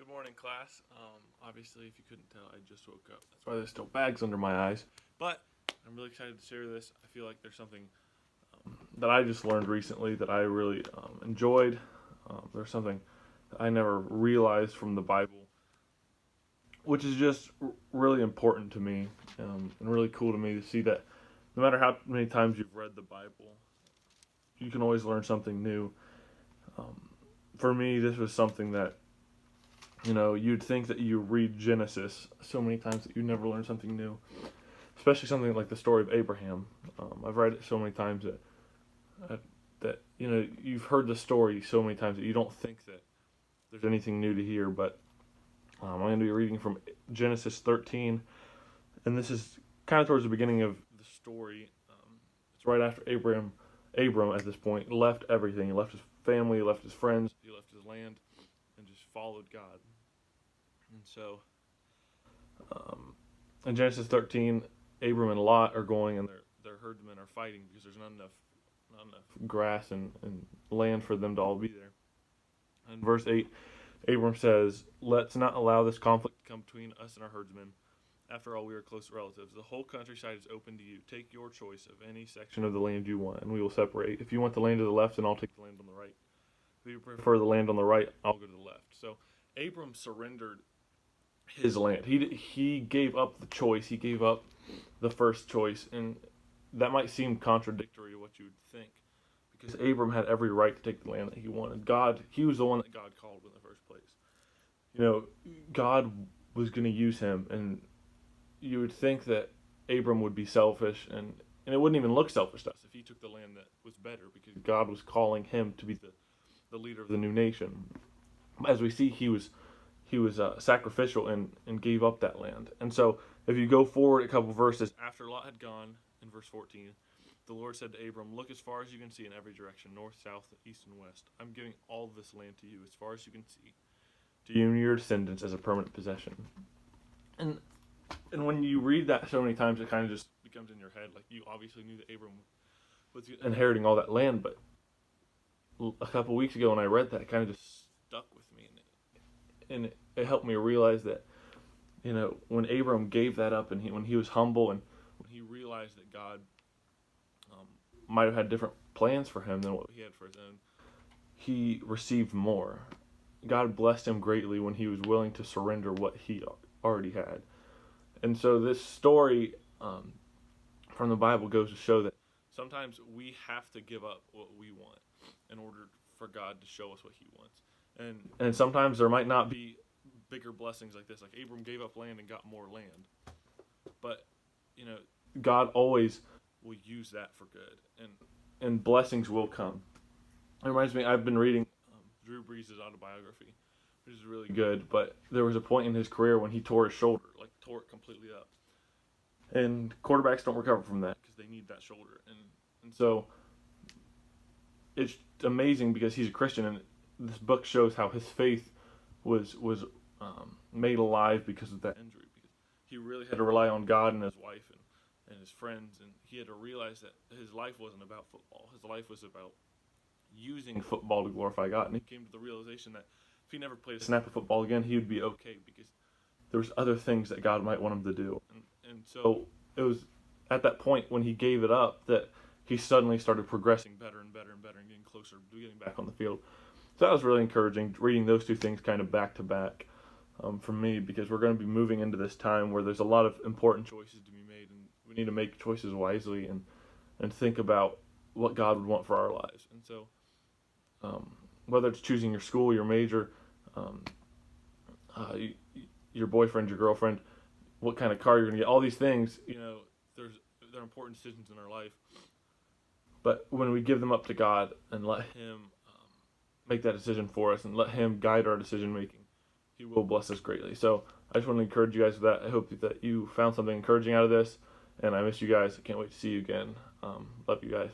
Good morning, class. Obviously, if you couldn't tell, I just woke up. That's why there's still bags under my eyes. But I'm really excited to share this. I feel like there's something that I just learned recently that I really enjoyed. There's something that I never realized from the Bible, which is just really important to me and really cool to me to see that no matter how many times you've read the Bible, you can always learn something new. Um, for me, this was something that you'd think that you read Genesis so many times that you never learn something new, especially something like the story of Abraham. I've read it so many times that you've heard the story so many times that you don't think that there's anything new to hear. But I'm going to be reading from Genesis 13, and this is kind of towards the beginning of the story. It's right after Abram at this point left everything. He left his family, he left his friends, he left his land, and just followed God. And so, in Genesis 13, Abram and Lot are going, and their herdsmen are fighting because there's not enough grass and land for them to all be there. In verse 8, Abram says, "Let's not allow this conflict to come between us and our herdsmen. After all, we are close relatives. The whole countryside is open to you. Take your choice of any section of the land you want, and we will separate. If you want the land to the left, then I'll take the land on the right. If you prefer the land on the right, I'll go to the left." So Abram surrendered his land. He gave up the choice. He gave up the first choice, and that might seem contradictory to what you would think, because Abram had every right to take the land that he wanted. He was the one that God called in the first place. God was going to use him, and you would think that Abram would be selfish, and it wouldn't even look selfish to us if he took the land that was better, because God was calling him to be the leader of the new nation. As we see, he was sacrificial and gave up that land. And so if you go forward a couple verses, after Lot had gone, in verse 14, the Lord said to Abram, "Look as far as you can see in every direction, north, south, east, and west. I'm giving all this land to you, as far as you can see, to you and your descendants as a permanent possession." And when you read that so many times, it kind of just becomes in your head. Like, you obviously knew that Abram was inheriting all that land, but a couple weeks ago when I read that, it kind of just stuck with me. And it helped me realize that, when Abram gave that up, and when he was humble, and when he realized that God might have had different plans for him than what he had for his own, he received more. God blessed him greatly when he was willing to surrender what he already had. And so this story from the Bible goes to show that sometimes we have to give up what we want in order for God to show us what he wants. And sometimes there might not be bigger blessings like this. Like, Abram gave up land and got more land. But, God always will use that for good. And blessings will come. It reminds me, I've been reading Drew Brees' autobiography, which is really good. But there was a point in his career when he tore his shoulder, like tore it completely up. And quarterbacks don't recover from that because they need that shoulder. And so it's amazing because he's a Christian, and this book shows how his faith was made alive because of that injury, because he really had to rely on God and his wife and his friends, and he had to realize that his life wasn't about football. His life was about using football to glorify God, and he came to the realization that if he never played a snap of football again, he would be okay, because there was other things that God might want him to do. And so it was at that point when he gave it up that he suddenly started progressing better and better and better and getting closer to getting back on the field. So that was really encouraging, reading those two things kind of back to back for me, because we're going to be moving into this time where there's a lot of important choices to be made, and we need to make choices wisely and think about what God would want for our lives. And so whether it's choosing your school, your major, your boyfriend, your girlfriend, what kind of car you're going to get, all these things, they're important decisions in our life. But when we give them up to God and let him make that decision for us and let him guide our decision making, he will bless us greatly. So I just want to encourage you guys with that. I hope that you found something encouraging out of this, and I miss you guys. I can't wait to see you again. Love you guys.